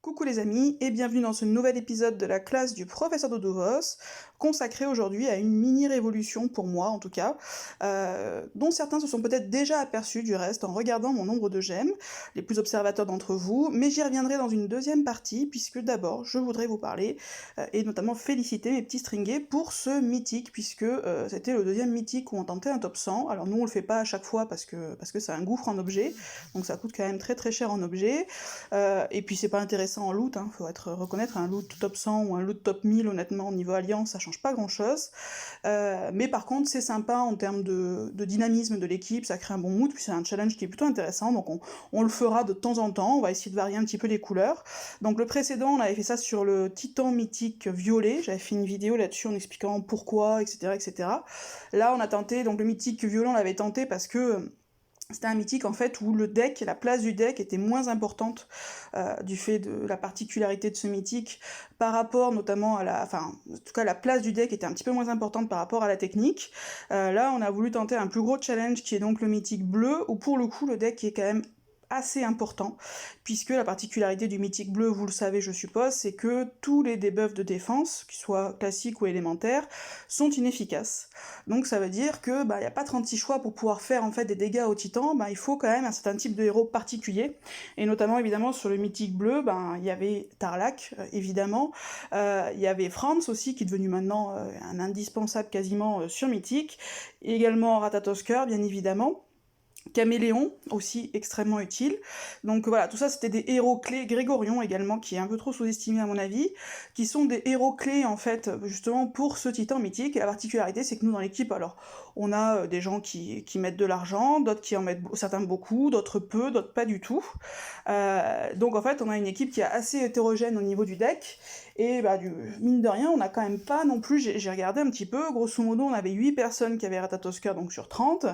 Coucou les amis et bienvenue dans ce nouvel épisode de la classe du professeur Dodovos, consacré aujourd'hui à une mini-révolution pour moi en tout cas, dont certains se sont peut-être déjà aperçus du reste en regardant mon nombre de j'aime, les plus observateurs d'entre vous, mais j'y reviendrai dans une deuxième partie puisque d'abord je voudrais vous parler et notamment féliciter mes petits stringés pour ce mythique puisque c'était le deuxième mythique où on tentait un top 100. Alors nous on le fait pas à chaque fois parce que c'est un gouffre en objet, donc ça coûte quand même très très cher en objet, et puis c'est pas intéressant en loot, hein, faut reconnaître un loot top 100 ou un loot top 1000, honnêtement, au niveau alliance, ça change pas grand chose. Mais par contre, c'est sympa en termes de dynamisme de l'équipe, ça crée un bon mood, puis c'est un challenge qui est plutôt intéressant, donc on le fera de temps en temps, on va essayer de varier un petit peu les couleurs. Donc le précédent, on avait fait ça sur le titan mythique violet, j'avais fait une vidéo là-dessus en expliquant pourquoi, etc., etc. Là, on a tenté, donc le mythique violet, on l'avait tenté parce que c'était un mythique en fait où le deck, la place du deck était moins importante du fait de la particularité de ce mythique par rapport notamment à en tout cas la place du deck était un petit peu moins importante par rapport à la technique. Là on a voulu tenter un plus gros challenge qui est donc le mythique bleu où pour le coup le deck est quand même assez important, puisque la particularité du mythique bleu, vous le savez je suppose, c'est que tous les debuffs de défense, qu'ils soient classiques ou élémentaires, sont inefficaces. Donc ça veut dire que y a pas 36 choix pour pouvoir faire en fait des dégâts au titan, il faut quand même un certain type de héros particulier, et notamment évidemment sur le mythique bleu, il y avait Tarlac, évidemment, il y avait Franz aussi, qui est devenu maintenant un indispensable quasiment sur mythique, et également Ratatosker, bien évidemment, Caméléon, aussi extrêmement utile. Donc voilà, tout ça c'était des héros clés, Grégorion également, qui est un peu trop sous-estimé à mon avis, qui sont des héros clés en fait, justement pour ce titan mythique, et la particularité c'est que nous dans l'équipe, alors, on a des gens qui mettent de l'argent, d'autres qui en mettent certains beaucoup, d'autres peu, d'autres pas du tout. Donc en fait on a une équipe qui est assez hétérogène au niveau du deck, et mine de rien, on a quand même pas non plus, j'ai regardé un petit peu, grosso modo on avait 8 personnes qui avaient Ratatosker, donc sur 30,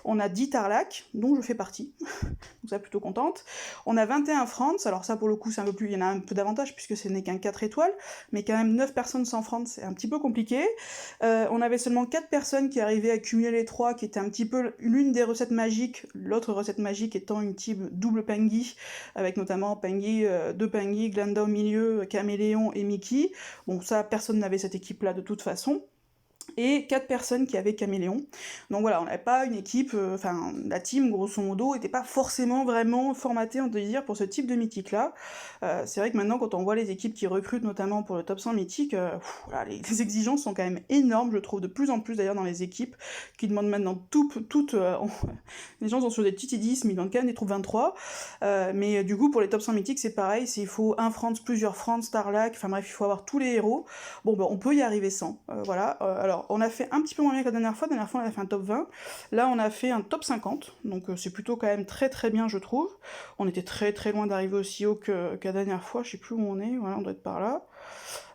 on a 10 Tarlac, dont je fais partie, donc ça plutôt contente, on a 21 Franz, alors ça pour le coup c'est un peu plus, il y en a un peu d'avantage puisque ce n'est qu'un 4 étoiles, mais quand même 9 personnes sans Franz, c'est un petit peu compliqué. On avait seulement 4 personnes qui arrivaient à cumuler les 3, qui était un petit peu l'une des recettes magiques, l'autre recette magique étant une team double Pengy, avec notamment Pengy, 2 Pengy, Glenda au milieu, Caméléon et Mickey. Bon ça, personne n'avait cette équipe-là de toute façon. Et 4 personnes qui avaient Caméléon. Donc voilà, on n'avait pas une équipe, la team, grosso modo, était pas forcément vraiment formatée, on peut dire, pour ce type de mythique-là. C'est vrai que maintenant, quand on voit les équipes qui recrutent, notamment pour le top 100 mythique, voilà, les exigences sont quand même énormes, je trouve, de plus en plus d'ailleurs dans les équipes, qui demandent maintenant les gens sont sur des petits 10, mais ils demandent quand même des troupes 23. Mais du coup, pour les top 100 mythiques, c'est pareil, il faut un Franz, plusieurs Franz, Starlac, enfin bref, il faut avoir tous les héros. Bon, on peut y arriver sans, voilà. Alors, on a fait un petit peu moins bien que la dernière fois on avait fait un top 20, là on a fait un top 50, donc c'est plutôt quand même très très bien je trouve. On était très très loin d'arriver aussi haut que la dernière fois, je sais plus où on est, voilà, on doit être par là.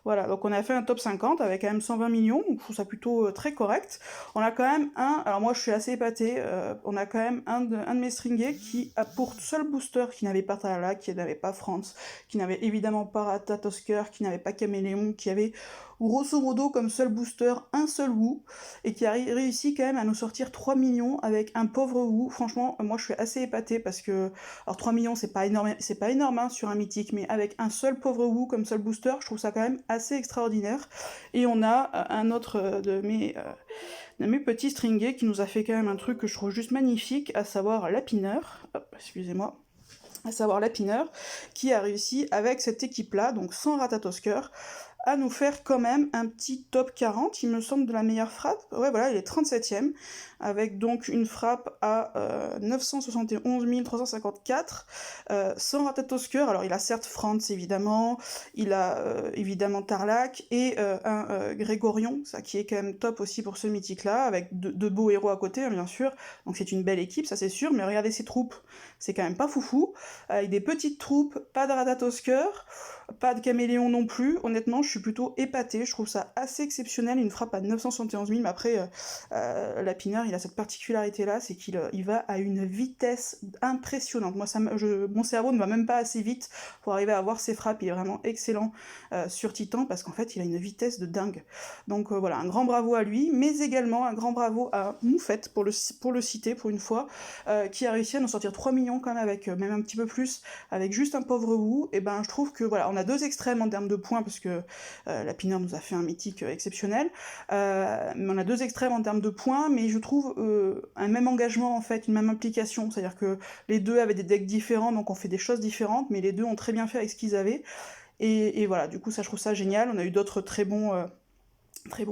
Voilà, donc on a fait un top 50 avec quand même 120 millions, donc je trouve ça plutôt très correct. On a quand même alors moi je suis assez épatée, on a quand même un de mes stringés qui a pour seul booster qui n'avait pas Tarlac, qui n'avait pas Franz, qui n'avait évidemment pas Ratatosker, qui n'avait pas Caméléon, qui avait grosso modo comme seul booster un seul Wu, et qui a réussi quand même à nous sortir 3 millions avec un pauvre Wu. Franchement, moi je suis assez épatée parce que, alors 3 millions c'est pas énorme hein, sur un mythique, mais avec un seul pauvre Wu comme seul booster, je trouve ça quand même assez extraordinaire. Et on a un autre de mes petits stringés qui nous a fait quand même un truc que je trouve juste magnifique, à savoir Lapineur, hop, excusez-moi, à savoir Lapineur, qui a réussi avec cette équipe-là, donc sans Ratatosker, à nous faire quand même un petit top 40, il me semble, de la meilleure frappe. Ouais, voilà, il est 37ème, avec donc une frappe à 971 354, sans Ratatosker. Alors, il a certes Franz, évidemment, il a évidemment Tarlac, et un Grégorion, ça qui est quand même top aussi pour ce mythique-là, avec de beaux héros à côté, hein, bien sûr. Donc c'est une belle équipe, ça c'est sûr, mais regardez ses troupes, c'est quand même pas foufou. Avec des petites troupes, pas de Ratatosker, pas de Caméléon non plus. Honnêtement, je suis plutôt épatée, je trouve ça assez exceptionnel, une frappe à 971 000, mais après, Lapineur, il a cette particularité-là, c'est qu'il va à une vitesse impressionnante. Moi, mon cerveau ne va même pas assez vite pour arriver à voir ses frappes, il est vraiment excellent sur Titan, parce qu'en fait, il a une vitesse de dingue. Donc voilà, un grand bravo à lui, mais également un grand bravo à Moufette, pour le citer pour une fois, qui a réussi à nous sortir 3 millions quand même, avec même un petit peu plus, avec juste un pauvre Wu. Et ben je trouve que voilà, on a deux extrêmes en termes de points, parce que Lapineur nous a fait un mythique exceptionnel, mais on a deux extrêmes en termes de points, mais je trouve un même engagement en fait, une même implication, c'est-à-dire que les deux avaient des decks différents, donc on fait des choses différentes, mais les deux ont très bien fait avec ce qu'ils avaient, et voilà, du coup ça je trouve ça génial. On a eu d'autres très bons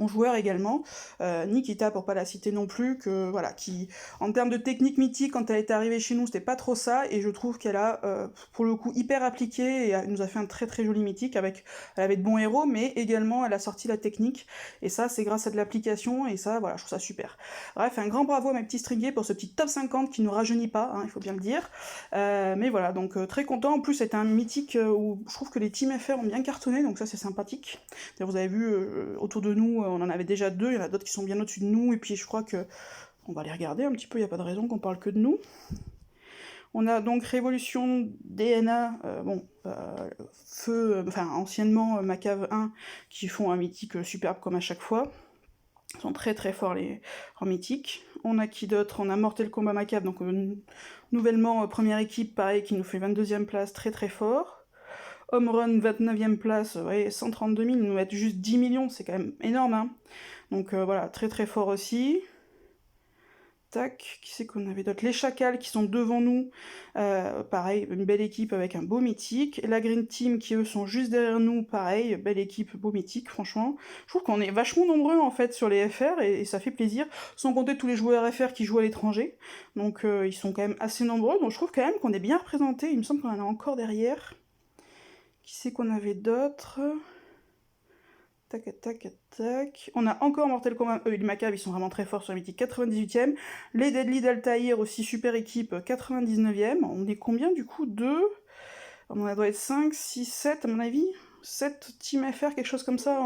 joueurs également, Nikita pour pas la citer non plus, que voilà, qui en termes de technique mythique, quand elle est arrivée chez nous, c'était pas trop ça, et je trouve qu'elle a pour le coup hyper appliqué, et elle nous a fait un très très joli mythique, elle avait de bons héros, mais également elle a sorti la technique, et ça c'est grâce à de l'application, et ça voilà, je trouve ça super. Bref, un grand bravo à mes petits stringués pour ce petit top 50 qui nous rajeunit pas, hein, il faut bien le dire, mais voilà, donc très content. En plus c'était un mythique où je trouve que les teams FR ont bien cartonné, donc ça c'est sympathique. D'ailleurs, vous avez vu autour de nous, on en avait déjà deux, il y en a d'autres qui sont bien au-dessus de nous, et puis je crois que on va les regarder un petit peu, il n'y a pas de raison qu'on parle que de nous. On a donc Révolution DNA, anciennement Macave 1, qui font un mythique superbe comme à chaque fois. Ils sont très très forts en mythique. On a qui d'autre? On a Mortal Kombat Macave, donc nouvellement première équipe, pareil, qui nous fait 22e place, très très fort. Home Run, 29e place, ouais, 132 000, ils nous mettent juste 10 millions, c'est quand même énorme, hein. Donc voilà, très très fort aussi. Tac, qui c'est qu'on avait d'autres? Les Chacals qui sont devant nous, pareil, une belle équipe avec un beau mythique. La Green Team qui eux sont juste derrière nous, pareil, belle équipe, beau mythique, franchement. Je trouve qu'on est vachement nombreux en fait sur les FR, et ça fait plaisir, sans compter tous les joueurs FR qui jouent à l'étranger. Donc ils sont quand même assez nombreux, donc je trouve quand même qu'on est bien représentés, il me semble qu'on en a encore derrière. Qui c'est qu'on avait d'autres? Tac, tac, tac. On a encore Mortal Kombat. Les Maccabi, ils sont vraiment très forts sur la mythique, 98e. Les Deadly d'Altaïr, aussi super équipe, 99e. On est combien du coup? 2. On en doit être 5, 6, 7 à mon avis. 7 Team FR, quelque chose comme ça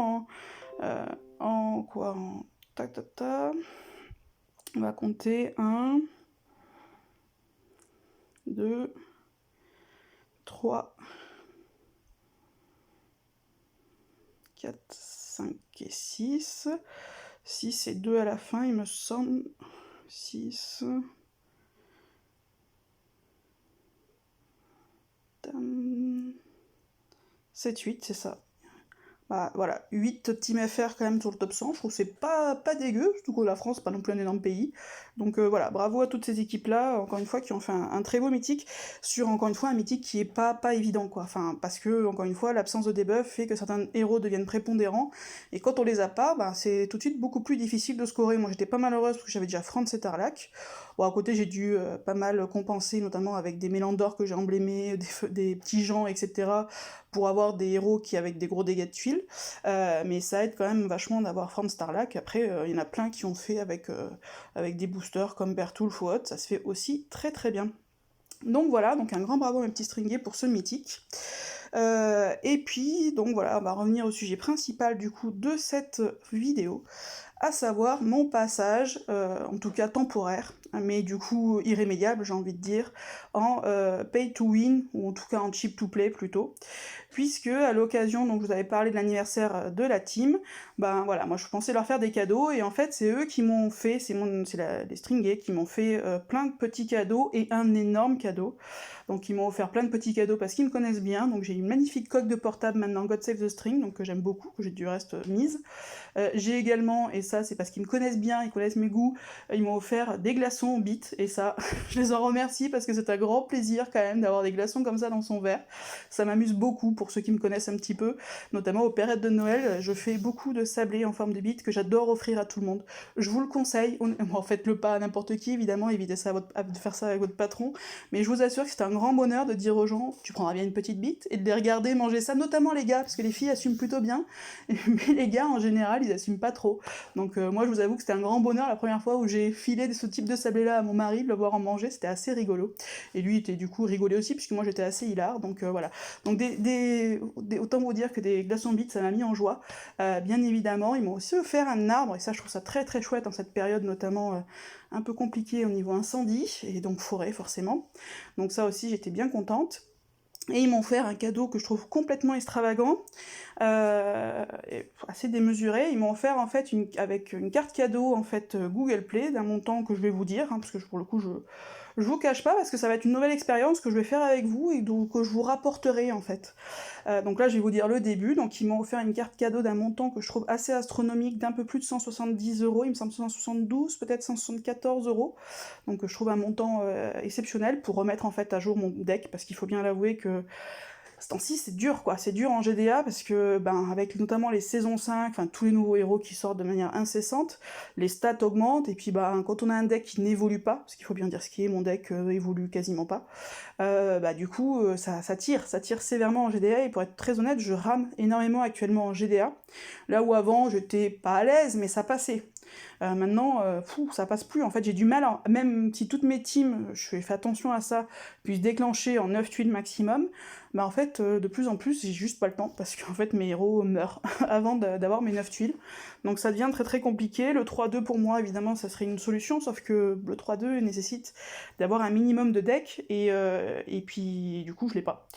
en quoi? En tac, tac, tac. On va compter 1, 2, 3, 4, 5 et 6. 6 et 2 à la fin, il me semble. 6. 7, 8, c'est ça. Bah, voilà, 8 Team FR quand même sur le top 100, je trouve que c'est pas dégueu, surtout que la France, c'est pas non plus un énorme pays. Donc voilà, bravo à toutes ces équipes-là, encore une fois, qui ont fait un très beau mythique, sur encore une fois un mythique qui est pas évident, quoi. Enfin, parce que, encore une fois, l'absence de debuff fait que certains héros deviennent prépondérants, et quand on les a pas, bah, c'est tout de suite beaucoup plus difficile de scorer. Moi j'étais pas malheureuse parce que j'avais déjà Franz et Tarlac. Bon, à côté j'ai dû pas mal compenser, notamment avec des Mélandor que j'ai emblémés, des petits gens, etc., pour avoir des héros qui avec des gros dégâts de tuiles, mais ça aide quand même vachement d'avoir Franz Starlack. Après, il y en a plein qui ont fait avec des boosters comme Bertulf ou autre, ça se fait aussi très très bien. Donc voilà, donc un grand bravo à mes petits stringués pour ce mythique. Et puis, donc voilà, on va revenir au sujet principal du coup de cette vidéo, à savoir mon passage, en tout cas temporaire, mais du coup irrémédiable, j'ai envie de dire, en pay to win, ou en tout cas en cheap to play plutôt, puisque à l'occasion, donc je vous avais parlé de l'anniversaire de la team, ben voilà, moi je pensais leur faire des cadeaux, et en fait c'est eux qui m'ont fait, les stringés qui m'ont fait plein de petits cadeaux, et un énorme cadeau. Donc ils m'ont offert plein de petits cadeaux parce qu'ils me connaissent bien, donc j'ai une magnifique coque de portable maintenant, God Save the String, donc que j'aime beaucoup, que j'ai du reste mise. J'ai également, et ça c'est parce qu'ils me connaissent bien, ils connaissent mes goûts, ils m'ont offert des glaçons au bit, et ça, je les en remercie parce que c'est un grand plaisir quand même d'avoir des glaçons comme ça dans son verre. Ça m'amuse beaucoup pour ceux qui me connaissent un petit peu, notamment aux périodes de Noël, je fais beaucoup de sablés en forme de bit que j'adore offrir à tout le monde. Je vous le conseille, en faites-le pas à n'importe qui évidemment, évitez ça de faire ça avec votre patron, mais je vous assure que c'est un grand bonheur de dire aux gens, tu prendras bien une petite bite, et de les regarder manger ça, notamment les gars, parce que les filles assument plutôt bien, mais les gars en général ils assument pas trop. Donc moi je vous avoue que c'était un grand bonheur la première fois où j'ai filé ce type de sablé sablés-là à mon mari, de le voir en manger, c'était assez rigolo. Et lui était du coup rigolé aussi, puisque moi j'étais assez hilar, donc voilà. Donc autant vous dire que des glaçons Beats, ça m'a mis en joie. Bien évidemment, ils m'ont aussi offert un arbre, et ça je trouve ça très très chouette en cette période, notamment un peu compliquée au niveau incendie, et donc forêt forcément. Donc ça aussi j'étais bien contente. Et ils m'ont offert un cadeau que je trouve complètement extravagant, et assez démesuré. Ils m'ont offert en fait avec une carte cadeau en fait Google Play d'un montant que je vais vous dire, hein, parce que pour le coup je vous cache pas, parce que ça va être une nouvelle expérience que je vais faire avec vous et donc que je vous rapporterai en fait. Donc là je vais vous dire le début. Donc ils m'ont offert une carte cadeau d'un montant que je trouve assez astronomique, d'un peu plus de 170 €, il me semble 172, peut-être 174 €. Donc je trouve un montant exceptionnel pour remettre en fait à jour mon deck, parce qu'il faut bien l'avouer que ce temps-ci c'est dur quoi, c'est dur en GDA parce que avec notamment les saisons 5, enfin tous les nouveaux héros qui sortent de manière incessante, les stats augmentent et puis quand on a un deck qui n'évolue pas, parce qu'il faut bien dire ce qui est, mon deck évolue quasiment pas, du coup ça tire sévèrement en GDA, et pour être très honnête je rame énormément actuellement en GDA, là où avant j'étais pas à l'aise mais ça passait. Maintenant, ça passe plus. En fait, j'ai du mal, même si toutes mes teams, je fais attention à ça, puissent déclencher en 9 tuiles maximum, en fait, de plus en plus, j'ai juste pas le temps, parce qu'en fait, mes héros meurent avant d'avoir mes 9 tuiles. Donc ça devient très très compliqué. Le 3-2 pour moi, évidemment, ça serait une solution, sauf que le 3-2 nécessite d'avoir un minimum de deck, et puis du coup, je l'ai pas.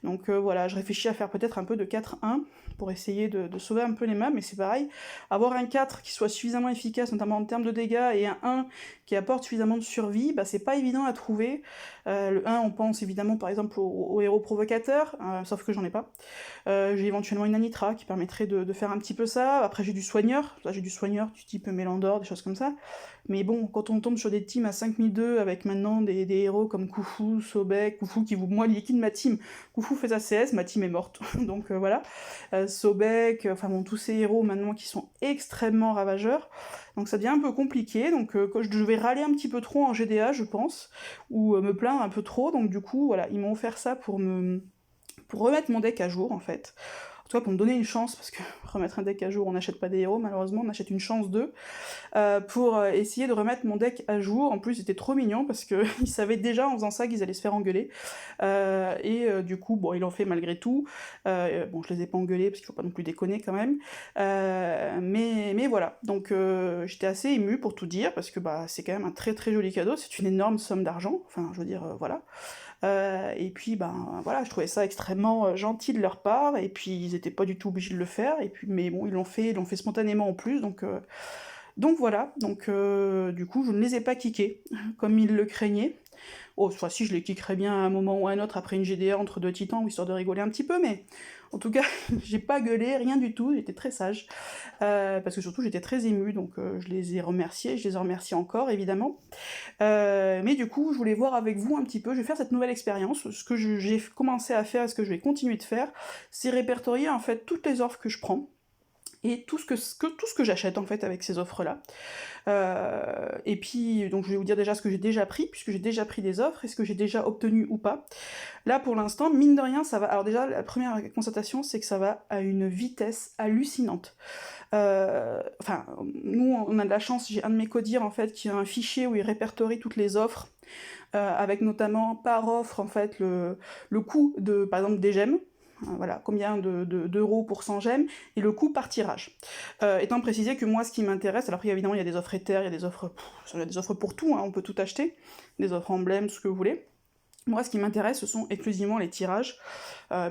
Donc voilà, je réfléchis à faire peut-être un peu de 4-1, pour essayer de sauver un peu les mâts, mais c'est pareil, avoir un 4 qui soit suffisamment efficace, notamment en termes de dégâts, et un 1 qui apporte suffisamment de survie, c'est pas évident à trouver. Le 1, on pense évidemment par exemple au héros provocateur, sauf que j'en ai pas. J'ai éventuellement une Anitra qui permettrait de faire un petit peu ça. Après j'ai du soigneur, là j'ai du soigneur du type Mélandor, des choses comme ça. Mais bon, quand on tombe sur des teams à 5002 avec maintenant des héros comme Khufu, Sobek, Khufu qui vous... Moi, liquide ma team. Khufu fait sa CS, ma team est morte. Donc voilà. Sobek, enfin bon, tous ces héros maintenant qui sont extrêmement ravageurs. Donc ça devient un peu compliqué. Donc je vais râler un petit peu trop en GDA, je pense, ou me plaindre un peu trop. Donc du coup, voilà, ils m'ont offert ça pour remettre mon deck à jour, en fait. En tout cas, pour me donner une chance, parce que remettre un deck à jour, on n'achète pas des héros, malheureusement, on achète une chance d'eux, pour essayer de remettre mon deck à jour. En plus, c'était trop mignon, parce qu'ils savaient déjà, en faisant ça, qu'ils allaient se faire engueuler. Du coup, bon, ils l'ont fait malgré tout. Bon, je les ai pas engueulés, parce qu'il faut pas non plus déconner, quand même. Mais voilà, donc j'étais assez émue, pour tout dire, parce que c'est quand même un très très joli cadeau, c'est une énorme somme d'argent, enfin, je veux dire, voilà. Et puis voilà, je trouvais ça extrêmement gentil de leur part, et puis ils étaient pas du tout obligés de le faire, et puis mais bon, ils l'ont fait spontanément en plus, donc voilà, donc du coup je ne les ai pas kickés, comme ils le craignaient. Oh, cette fois-ci, je les kickerais bien à un moment ou à un autre après une GDA entre deux titans, histoire de rigoler un petit peu, mais en tout cas, j'ai pas gueulé, rien du tout, j'étais très sage. Parce que surtout, j'étais très émue, donc je les ai remerciés, je les en remercie encore, évidemment. Mais du coup, je voulais voir avec vous un petit peu, je vais faire cette nouvelle expérience, ce que j'ai commencé à faire et ce que je vais continuer de faire, c'est répertorier en fait toutes les offres que je prends, et tout ce que j'achète en fait avec ces offres-là. Et puis, donc je vais vous dire déjà ce que j'ai déjà pris, puisque j'ai déjà pris des offres, et ce que j'ai déjà obtenu ou pas. Là, pour l'instant, mine de rien, ça va... Alors déjà, la première constatation, c'est que ça va à une vitesse hallucinante. Enfin, nous, on a de la chance, j'ai un de mes codires, en fait, qui a un fichier où il répertorie toutes les offres, avec notamment, par offre, en fait, le coût de, par exemple, des gemmes. Voilà, combien d'euros pour 100 gemmes, et le coût par tirage. Étant précisé que moi, ce qui m'intéresse, alors après, évidemment, il y a des offres Ether, il y a des offres pour tout, hein, on peut tout acheter, des offres emblèmes, ce que vous voulez. Moi, ce qui m'intéresse, ce sont exclusivement les tirages,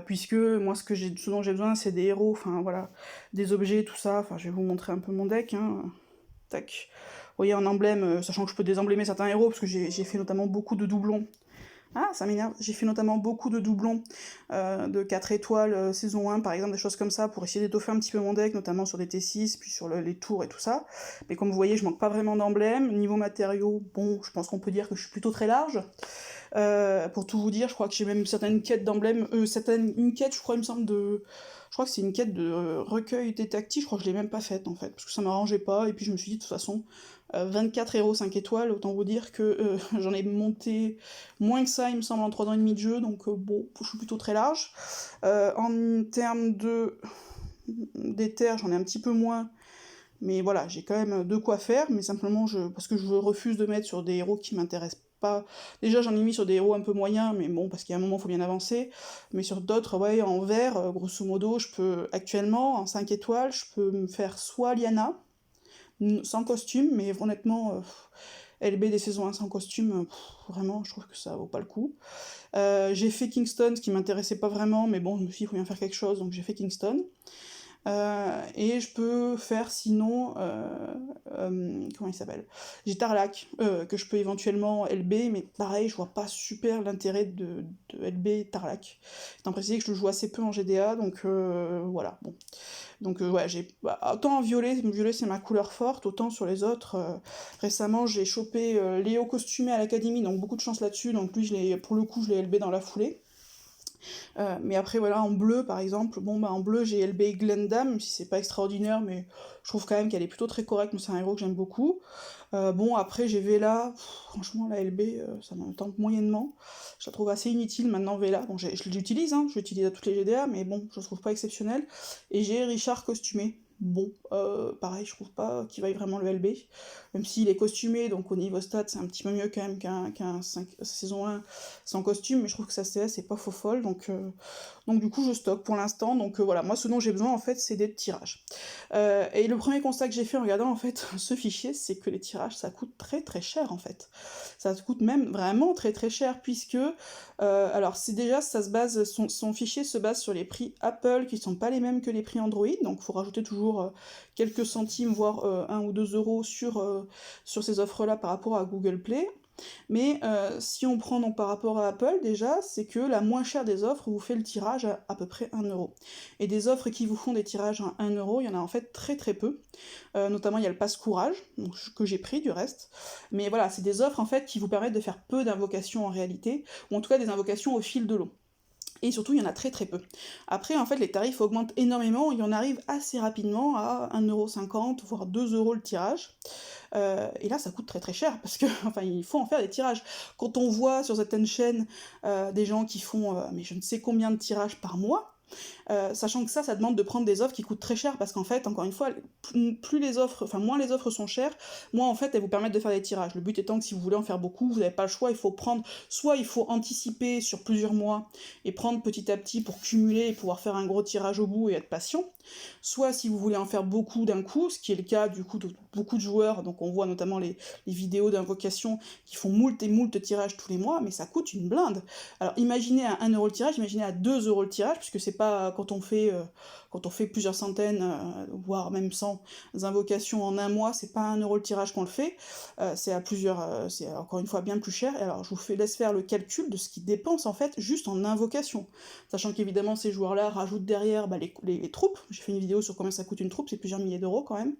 puisque moi, ce dont j'ai besoin, c'est des héros, enfin voilà, des objets, tout ça. Enfin, je vais vous montrer un peu mon deck, hein. Tac. Vous voyez, en emblème, sachant que je peux désemblémer certains héros, parce que j'ai fait notamment beaucoup de doublons. Ah, ça m'énerve. J'ai fait notamment beaucoup de doublons de 4 étoiles saison 1, par exemple, des choses comme ça, pour essayer d'étoffer un petit peu mon deck, notamment sur des T6, puis sur les tours et tout ça. Mais comme vous voyez, je manque pas vraiment d'emblèmes. Niveau matériaux, bon, je pense qu'on peut dire que je suis plutôt très large. Pour tout vous dire, je crois que j'ai même certaines quêtes d'emblèmes, une quête, je crois, il me semble, je crois que c'est une quête de recueil des tactiques, je crois que je l'ai même pas faite, en fait, parce que ça m'arrangeait pas, et puis je me suis dit, de toute façon, 24 héros 5 étoiles, autant vous dire que j'en ai monté moins que ça, il me semble, en 3 ans et demi de jeu, donc bon, je suis plutôt très large. En termes d'éther, j'en ai un petit peu moins, Mais voilà, j'ai quand même de quoi faire, mais simplement parce que je refuse de mettre sur des héros qui m'intéressent pas. Déjà, j'en ai mis sur des héros un peu moyens, mais bon, parce qu'il y a un moment, il faut bien avancer. Mais sur d'autres, ouais, en vert, grosso modo, je peux, actuellement, en 5 étoiles, je peux me faire soit Lyanna, sans costume, mais honnêtement, LB des saisons 1 sans costume, vraiment, je trouve que ça vaut pas le coup. J'ai fait Kingston, ce qui m'intéressait pas vraiment, mais bon, je me suis dit, il faut bien faire quelque chose, donc j'ai fait Kingston. Et je peux faire sinon, comment il s'appelle? J'ai Tarlac, que je peux éventuellement LB, mais pareil, je vois pas super l'intérêt de LB Tarlac. Étant précisé que je le joue assez peu en GDA, donc voilà, bon. Donc ouais, autant en violet c'est ma couleur forte, autant sur les autres, récemment j'ai chopé Léo costumé à l'académie, donc beaucoup de chance là-dessus, donc lui pour le coup je l'ai LB dans la foulée. Mais après, voilà, en bleu, par exemple, bon, bah, en bleu, j'ai LB Glenda, même si c'est pas extraordinaire, mais je trouve quand même qu'elle est plutôt très correcte, mais c'est un héros que j'aime beaucoup. Bon, après, j'ai Vela, franchement, la LB, ça me tente moyennement. Je la trouve assez inutile, maintenant, Vela. Bon, je l'utilise, hein, je l'utilise à toutes les GDA, mais bon, je la trouve pas exceptionnelle. Et j'ai Richard costumé. Bon, pareil, je trouve pas qu'il vaille vraiment le LB. Même s'il est costumé, donc au niveau stats, c'est un petit peu mieux quand même qu'un saison 1 sans costume, mais je trouve que sa CS est pas faux folle, donc du coup je stocke pour l'instant, donc voilà, moi ce dont j'ai besoin en fait c'est des tirages. Et le premier constat que j'ai fait en regardant en fait ce fichier, c'est que les tirages ça coûte très très cher en fait. Ça coûte même vraiment très très cher, puisque, alors c'est déjà, son fichier se base sur les prix Apple qui sont pas les mêmes que les prix Android, donc il faut rajouter toujours quelques centimes, voire 1 ou 2 euros sur ces offres-là par rapport à Google Play. Mais si on prend donc par rapport à Apple, déjà, c'est que la moins chère des offres vous fait le tirage à peu près 1 euro. Et des offres qui vous font des tirages à 1 euro, il y en a en fait très très peu. Notamment, il y a le Pass Courage, donc, que j'ai pris du reste. Mais voilà, c'est des offres en fait qui vous permettent de faire peu d'invocations en réalité, ou en tout cas des invocations au fil de l'eau. Et surtout, il y en a très très peu. Après, en fait, les tarifs augmentent énormément, et on arrive assez rapidement à 1,50 €, voire 2 euros le tirage. Et là, ça coûte très très cher, parce que, enfin, il faut en faire des tirages. Quand on voit sur certaines chaînes des gens qui font mais je ne sais combien de tirages par mois, sachant que ça demande de prendre des offres qui coûtent très cher, parce qu'en fait, encore une fois, plus les offres, enfin moins les offres sont chères, moins en fait elles vous permettent de faire des tirages. Le but étant que si vous voulez en faire beaucoup, vous n'avez pas le choix, soit il faut anticiper sur plusieurs mois et prendre petit à petit pour cumuler et pouvoir faire un gros tirage au bout et être patient, soit si vous voulez en faire beaucoup d'un coup, ce qui est le cas du coup de beaucoup de joueurs, donc on voit notamment les vidéos d'invocation qui font moult et moult tirages tous les mois, mais ça coûte une blinde. Alors imaginez à 1 euro le tirage, imaginez à 2 euros le tirage, puisque c'est pas quand on fait plusieurs centaines, voire même 100 invocations en un mois, c'est pas à 1 euro le tirage qu'on le fait, c'est encore une fois bien plus cher. Et alors je vous laisse faire le calcul de ce qu'ils dépensent en fait juste en invocation, sachant qu'évidemment ces joueurs-là rajoutent derrière les troupes. J'ai fait une vidéo sur combien ça coûte une troupe, c'est plusieurs milliers d'euros quand même,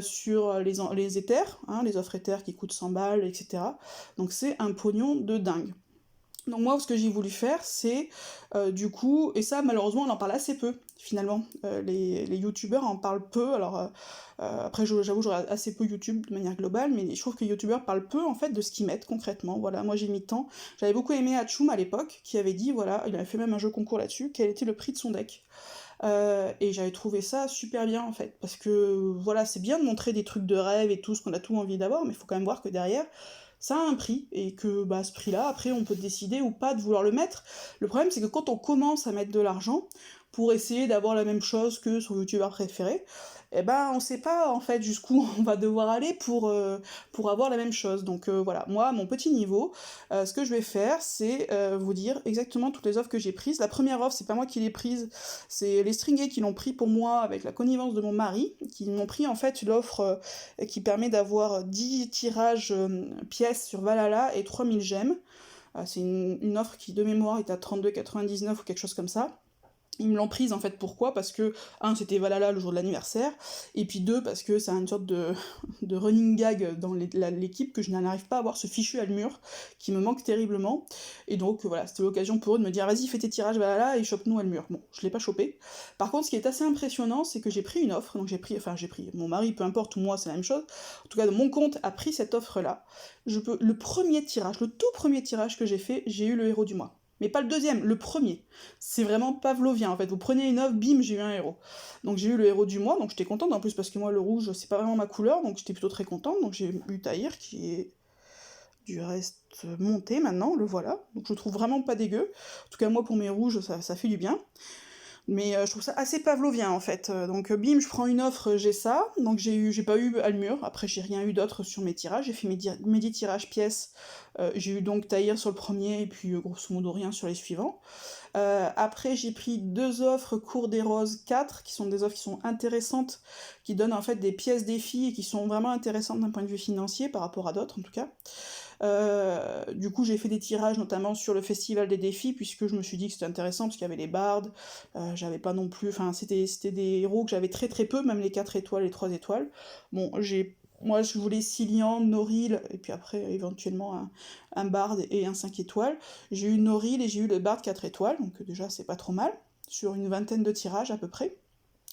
sur les éthers, hein, les offres éthers qui coûtent 100 balles, etc. Donc c'est un pognon de dingue. Donc moi, ce que j'ai voulu faire, c'est du coup, et ça malheureusement on en parle assez peu finalement, les youtubeurs en parlent peu, alors après j'avoue j'aurais assez peu YouTube de manière globale, mais je trouve que les youtubeurs parlent peu en fait de ce qu'ils mettent concrètement, voilà, moi j'ai mis tant, j'avais beaucoup aimé Hachoum à l'époque, qui avait dit, voilà, il avait fait même un jeu concours là-dessus, quel était le prix de son deck. Et j'avais trouvé ça super bien en fait, parce que voilà, c'est bien de montrer des trucs de rêve et tout, ce qu'on a tout envie d'avoir, mais il faut quand même voir que derrière, ça a un prix, et que bah, ce prix-là, après, on peut décider ou pas de vouloir le mettre. Le problème, c'est que quand on commence à mettre de l'argent pour essayer d'avoir la même chose que son youtubeur préféré, eh ben, on sait pas, en fait, jusqu'où on va devoir aller pour avoir la même chose. Donc voilà, moi, à mon petit niveau, ce que je vais faire, c'est vous dire exactement toutes les offres que j'ai prises. La première offre, c'est pas moi qui l'ai prise, c'est les stringés qui l'ont pris pour moi avec la connivence de mon mari, qui m'ont pris en fait l'offre qui permet d'avoir 10 tirages pièces sur Valhalla et 3000 gemmes. C'est une offre qui, de mémoire, est à 32,99 ou quelque chose comme ça. Ils me l'ont prise en fait, pourquoi? Parce que, un, c'était Valhalla le jour de l'anniversaire, et puis deux, parce que c'est une sorte de running gag dans l'équipe que je n'arrive pas à avoir ce fichu à le mur, qui me manque terriblement, et donc voilà, c'était l'occasion pour eux de me dire vas-y fais tes tirages Valhalla et chope-nous à le mur. Bon, je l'ai pas chopé. Par contre, ce qui est assez impressionnant, c'est que j'ai pris une offre, donc j'ai pris, mon mari, peu importe, ou moi, c'est la même chose, en tout cas mon compte a pris cette offre-là. Le tout premier tirage que j'ai fait, j'ai eu le héros du mois. mais pas le deuxième, le premier. C'est vraiment pavlovien, en fait. Vous prenez une offre, bim, j'ai eu un héros. Donc j'ai eu le héros du mois, donc j'étais contente, en plus, parce que moi, le rouge, c'est pas vraiment ma couleur, donc j'étais plutôt très contente. Donc j'ai eu Tahir, qui est du reste monté maintenant, le voilà. Donc je trouve vraiment pas dégueu. En tout cas, moi, pour mes rouges, ça fait du bien. Mais je trouve ça assez pavlovien en fait. Donc bim, je prends une offre, j'ai ça. Donc j'ai pas eu Almur. Après j'ai rien eu d'autre sur mes tirages. J'ai fait mes 10 tirages pièces. J'ai eu donc Tahir sur le premier et puis grosso modo rien sur les suivants. Après j'ai pris 2 offres Cour des Roses 4 qui sont des offres qui sont intéressantes, qui donnent en fait des pièces défis et qui sont vraiment intéressantes d'un point de vue financier par rapport à d'autres en tout cas. Du coup, j'ai fait des tirages notamment sur le festival des défis, puisque je me suis dit que c'était intéressant, parce qu'il y avait les bardes, j'avais pas non plus. Enfin, c'était des héros que j'avais très très peu, même les 4 étoiles, les 3 étoiles. Bon, moi, je voulais Cillian, Noril, et puis après, éventuellement, un Bard et un 5 étoiles. J'ai eu Noril et j'ai eu le Bard 4 étoiles, donc déjà, c'est pas trop mal, sur une vingtaine de tirages à peu près.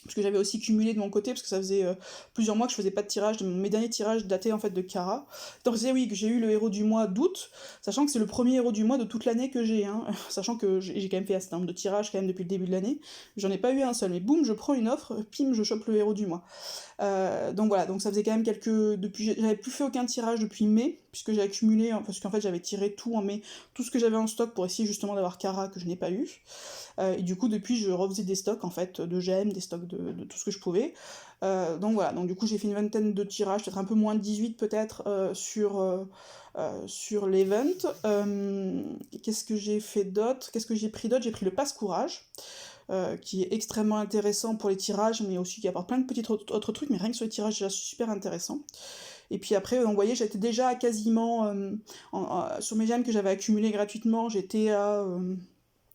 Parce que j'avais aussi cumulé de mon côté, parce que ça faisait plusieurs mois que je faisais pas de tirage. Mes derniers tirages dataient en fait de Kara. Donc je disais oui, que j'ai eu le héros du mois d'août, sachant que c'est le premier héros du mois de toute l'année que j'ai, hein. Sachant que j'ai quand même fait un certain nombre de tirages quand même depuis le début de l'année. J'en ai pas eu un seul, mais boum, je prends une offre, pim, je chope le héros du mois. Donc voilà, donc ça faisait quand même j'avais plus fait aucun tirage depuis mai, puisque j'ai accumulé, parce qu'en fait j'avais tiré tout en mai, tout ce que j'avais en stock pour essayer justement d'avoir Kara que je n'ai pas eu. Et du coup, depuis, je refaisais des stocks en fait, de gemmes, des stocks de tout ce que je pouvais. Donc voilà, donc du coup, j'ai fait une vingtaine de tirages, peut-être un peu moins de 18 peut-être, sur l'event. Qu'est-ce que j'ai fait d'autre? Qu'est-ce que j'ai pris d'autre? J'ai pris le passe courage. Qui est extrêmement intéressant pour les tirages, mais aussi qui apporte plein de petits autres trucs, mais rien que sur les tirages, c'est déjà super intéressant. Et puis après, vous voyez, j'étais déjà à quasiment, sur mes gemmes que j'avais accumulées gratuitement, j'étais à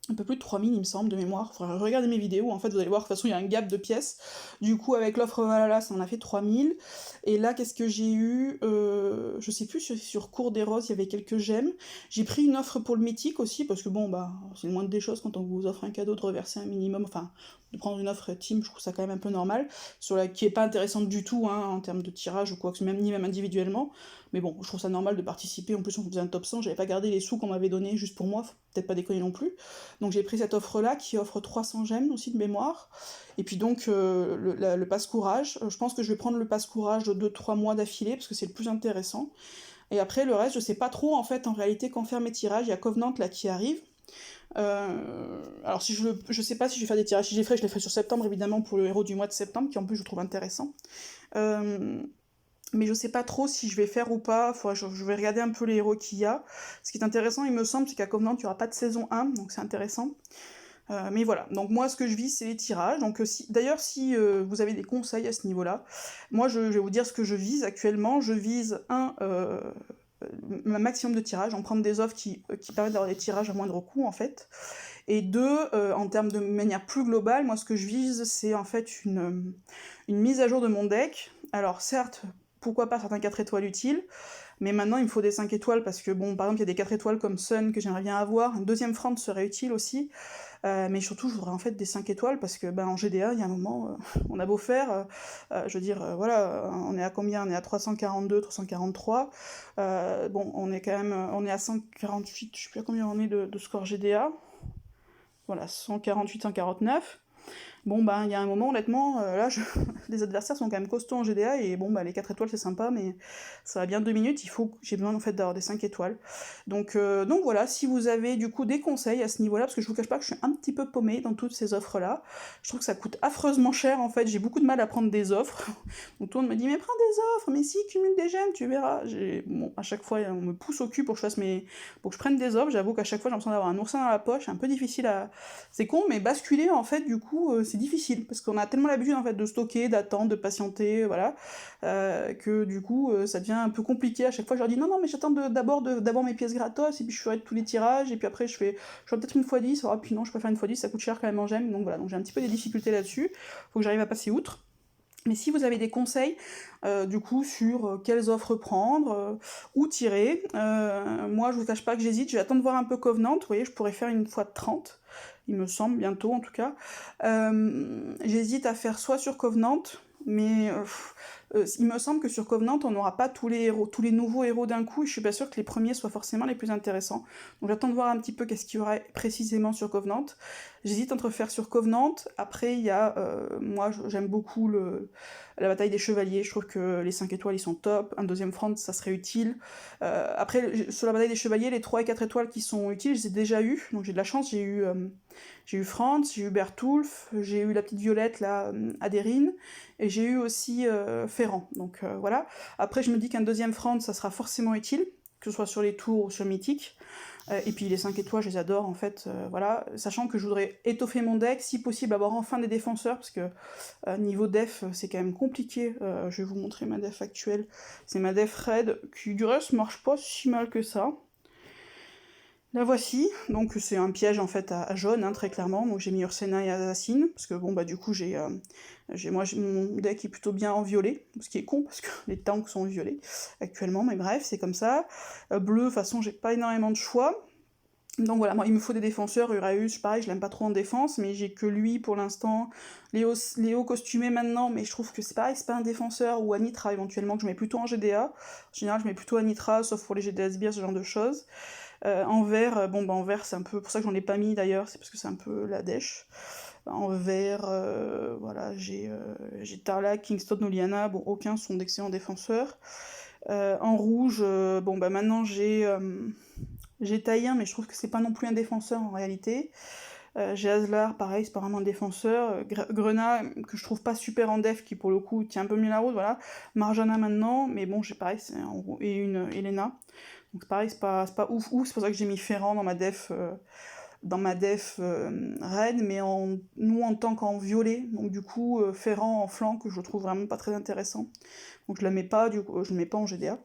un peu plus de 3000 il me semble de mémoire. Faudrait regarder mes vidéos, en fait vous allez voir, de toute façon il y a un gap de pièces. Du coup avec l'offre Valhalla ça en a fait 3000. Et là qu'est-ce que j'ai eu, je sais plus, sur Cour des Roses il y avait quelques gemmes. J'ai pris une offre pour le mythique aussi, parce que bon bah c'est le moindre des choses quand on vous offre un cadeau de reverser un minimum, enfin de prendre une offre team, je trouve ça quand même un peu normal, qui est pas intéressante du tout hein, en termes de tirage ou quoi que ce même, ni même individuellement. Mais bon, je trouve ça normal de participer, en plus on faisait un top 100, j'avais pas gardé les sous qu'on m'avait donné juste pour moi, faut peut-être pas déconner non plus. Donc j'ai pris cette offre-là qui offre 300 gemmes aussi de mémoire. Et puis donc le passe courage, je pense que je vais prendre le passe courage de 2-3 mois d'affilée parce que c'est le plus intéressant. Et après le reste, je sais pas trop en fait en réalité quand faire mes tirages, il y a Covenant là qui arrive. Alors si je sais pas si je vais faire des tirages, si je les ferai sur septembre évidemment pour le héros du mois de septembre qui en plus je trouve intéressant. Mais je sais pas trop si je vais faire ou pas, je vais regarder un peu les héros qu'il y a. Ce qui est intéressant, il me semble, c'est qu'à Covenant, il n'y aura pas de saison 1, donc c'est intéressant. Mais voilà, donc moi ce que je vise c'est les tirages, donc d'ailleurs si vous avez des conseils à ce niveau-là, moi je vais vous dire ce que je vise actuellement, je vise un maximum de tirages, en prendre des offres qui permettent d'avoir des tirages à moindre coût en fait, et deux, en termes de manière plus globale, moi ce que je vise c'est en fait une mise à jour de mon deck, alors certes, pourquoi pas certains 4 étoiles utiles, mais maintenant il me faut des 5 étoiles parce que bon par exemple il y a des 4 étoiles comme Sun que j'aimerais bien avoir, un deuxième front serait utile aussi, mais surtout je voudrais en fait des 5 étoiles parce que ben en GDA il y a un moment on a beau faire, je veux dire voilà, on est à combien? On est à 342, 343, bon on est quand même, on est à 148, je sais plus à combien on est de score GDA, voilà 148, 149. Bon bah il y a un moment honnêtement, là les adversaires sont quand même costauds en GDA et bon bah les 4 étoiles c'est sympa mais ça va bien 2 minutes, j'ai besoin en fait d'avoir des 5 étoiles. Donc voilà, si vous avez du coup des conseils à ce niveau-là, parce que je vous cache pas que je suis un petit peu paumée dans toutes ces offres-là, je trouve que ça coûte affreusement cher en fait, j'ai beaucoup de mal à prendre des offres. Donc tout le monde me dit mais prends des offres, mais si cumule des gemmes, tu verras. Bon, à chaque fois on me pousse au cul pour que je prenne des offres, j'avoue qu'à chaque fois j'ai l'impression d'avoir un oursin dans la poche, c'est un peu difficile à... C'est con, mais basculer en fait du coup c'est difficile, parce qu'on a tellement l'habitude en fait de stocker, d'attendre, de patienter, voilà, que du coup ça devient un peu compliqué. À chaque fois je leur dis non mais j'attends d'abord d'avoir mes pièces gratos, et puis je ferai tous les tirages, et puis après je ferai peut-être une x10, oh, puis non je peux faire une x10, ça coûte cher quand même en gemmes, donc voilà, donc j'ai un petit peu des difficultés là-dessus, faut que j'arrive à passer outre. Mais si vous avez des conseils, du coup, sur quelles offres prendre, où tirer, moi je vous cache pas que j'hésite, je vais attendre de voir un peu Covenant, vous voyez, je pourrais faire une fois de 30, il me semble, bientôt en tout cas. J'hésite à faire soit sur Covenant, mais il me semble que sur Covenant, on n'aura pas tous les nouveaux héros d'un coup, et je suis pas sûre que les premiers soient forcément les plus intéressants. Donc j'attends de voir un petit peu qu'est-ce qu'il y aurait précisément sur Covenant. J'hésite entre faire sur Covenant, après il y a, moi j'aime beaucoup la bataille des chevaliers, je trouve que les 5 étoiles ils sont top, un deuxième front ça serait utile. Après sur la bataille des chevaliers, les 3 et 4 étoiles qui sont utiles, je les ai déjà eu, donc j'ai de la chance, j'ai eu Franz, j'ai eu Bertulf, j'ai eu la petite Violette là, Adérine, et j'ai eu aussi Ferrand, donc voilà. Après je me dis qu'un deuxième Franz ça sera forcément utile, que ce soit sur les tours ou sur Mythique. Et puis les 5 étoiles, je les adore en fait, voilà. Sachant que je voudrais étoffer mon deck, si possible avoir enfin des défenseurs, parce que niveau def, c'est quand même compliqué. Je vais vous montrer ma def actuelle. C'est ma def raid, qui du reste marche pas si mal que ça. La voici, donc c'est un piège en fait à jaune, hein, très clairement, donc j'ai mis Ursena et Assassin, parce que bon bah du coup mon deck est plutôt bien en violet, ce qui est con parce que les tanks sont en violet actuellement, mais bref, c'est comme ça. Bleu, de toute façon j'ai pas énormément de choix, donc voilà, moi il me faut des défenseurs, Uraeus, pareil, je l'aime pas trop en défense, mais j'ai que lui pour l'instant, Léo costumé maintenant, mais je trouve que c'est pareil, c'est pas un défenseur, ou Anitra éventuellement, que je mets plutôt en GDA, en général je mets plutôt Anitra, sauf pour les GDA sbires, ce genre de choses. En vert, bon bah en vert c'est un peu pour ça que j'en ai pas mis d'ailleurs, c'est parce que c'est un peu la dèche. En vert, voilà, j'ai Tarlac, Kingston, Oliana, bon aucun sont d'excellents défenseurs. En rouge, bon bah maintenant j'ai Taïen, mais je trouve que c'est pas non plus un défenseur en réalité. J'ai Aslar, pareil, c'est pas vraiment un défenseur. Grenat, que je trouve pas super en def, qui pour le coup tient un peu mieux la route, voilà. Marjana maintenant, mais bon, j'ai pareil, et une Elena. Donc pareil, c'est pas ouf, c'est pour ça que j'ai mis Ferrand dans ma def raid, mais nous en tant qu'en violet, donc du coup Ferrand en flanc, que je trouve vraiment pas très intéressant. Donc je la mets pas, du coup, je le mets pas en GDA.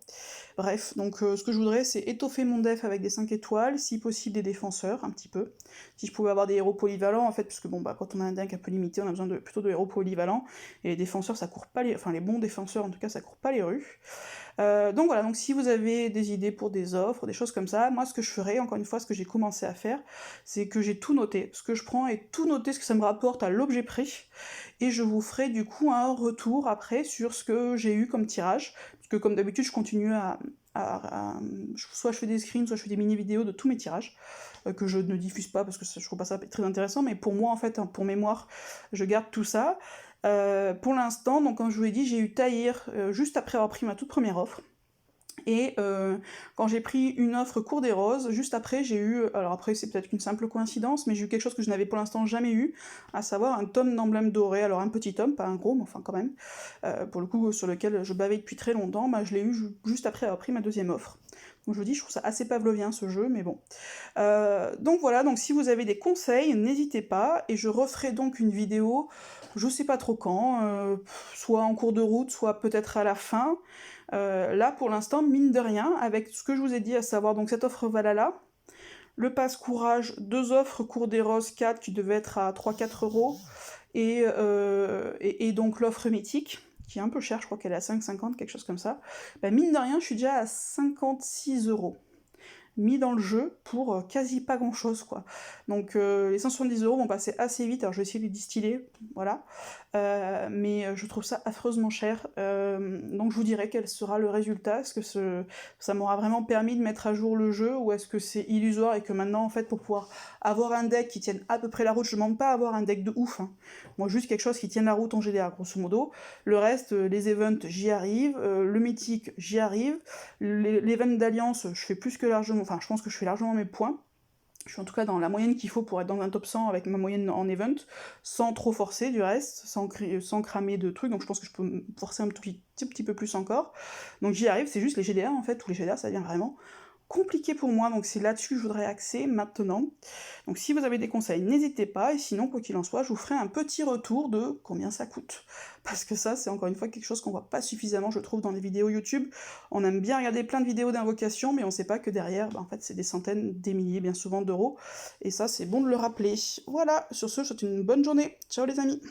Bref, donc ce que je voudrais, c'est étoffer mon def avec des 5 étoiles, si possible des défenseurs, un petit peu. Si je pouvais avoir des héros polyvalents, en fait, parce que bon, bah, quand on a un deck un peu limité, on a besoin plutôt de héros polyvalents, et les défenseurs, ça court pas enfin les bons défenseurs, en tout cas, ça court pas les rues. Donc voilà, donc si vous avez des idées pour des offres, des choses comme ça, moi ce que je ferai, encore une fois, ce que j'ai commencé à faire, c'est que j'ai tout noté, ce que je prends et tout noté, ce que ça me rapporte à l'objet prix, et je vous ferai du coup un retour après sur ce que j'ai eu comme tirage, parce que comme d'habitude je continue soit je fais des screens, soit je fais des mini-vidéos de tous mes tirages, que je ne diffuse pas parce que je trouve pas ça très intéressant, mais pour moi en fait, hein, pour mémoire, je garde tout ça. Pour l'instant, donc comme je vous l'ai dit, j'ai eu Tahir juste après avoir pris ma toute première offre. Et quand j'ai pris une offre Cour des Roses, juste après j'ai eu, alors après c'est peut-être une simple coïncidence, mais j'ai eu quelque chose que je n'avais pour l'instant jamais eu, à savoir un tome d'emblème doré, alors un petit tome, pas un gros, mais enfin quand même, pour le coup sur lequel je bavais depuis très longtemps, bah, je l'ai eu juste après avoir pris ma deuxième offre. Donc je vous dis, je trouve ça assez pavlovien ce jeu, mais bon. Donc voilà, donc si vous avez des conseils, n'hésitez pas, et je referai donc une vidéo, je sais pas trop quand, soit en cours de route, soit peut-être à la fin. Là pour l'instant, mine de rien, avec ce que je vous ai dit, à savoir donc cette offre Valhalla, le pass courage, 2 offres Cour des Roses 4 qui devaient être à 3-4 euros, et donc l'offre mythique, qui est un peu chère, je crois qu'elle est à 5,50, quelque chose comme ça, bah mine de rien, je suis déjà à 56 euros mis dans le jeu pour quasi pas grand chose quoi. Donc les 170 euros vont passer assez vite, alors je vais essayer de les distiller, voilà. Mais je trouve ça affreusement cher, donc je vous dirai quel sera le résultat, est-ce que ça m'aura vraiment permis de mettre à jour le jeu, ou est-ce que c'est illusoire et que maintenant en fait pour pouvoir avoir un deck qui tienne à peu près la route, je demande pas à avoir un deck de ouf, hein. Moi juste quelque chose qui tienne la route en GDA grosso modo, le reste, les events j'y arrive, le mythique j'y arrive, l'event d'alliance je fais plus que largement, enfin je pense que je fais largement mes points, je suis en tout cas dans la moyenne qu'il faut pour être dans un top 100 avec ma moyenne en event, sans trop forcer du reste, sans cramer de trucs, donc je pense que je peux me forcer un petit peu plus encore. Donc j'y arrive, c'est juste les GDA en fait, où les GDA ça devient vraiment compliqué pour moi, donc c'est là-dessus que je voudrais axer maintenant. Donc si vous avez des conseils, n'hésitez pas, et sinon, quoi qu'il en soit, je vous ferai un petit retour de combien ça coûte. Parce que ça, c'est encore une fois quelque chose qu'on voit pas suffisamment, je trouve, dans les vidéos YouTube. On aime bien regarder plein de vidéos d'invocation, mais on sait pas que derrière, bah, en fait, c'est des centaines, des milliers, bien souvent, d'euros. Et ça, c'est bon de le rappeler. Voilà, sur ce, je vous souhaite une bonne journée. Ciao les amis!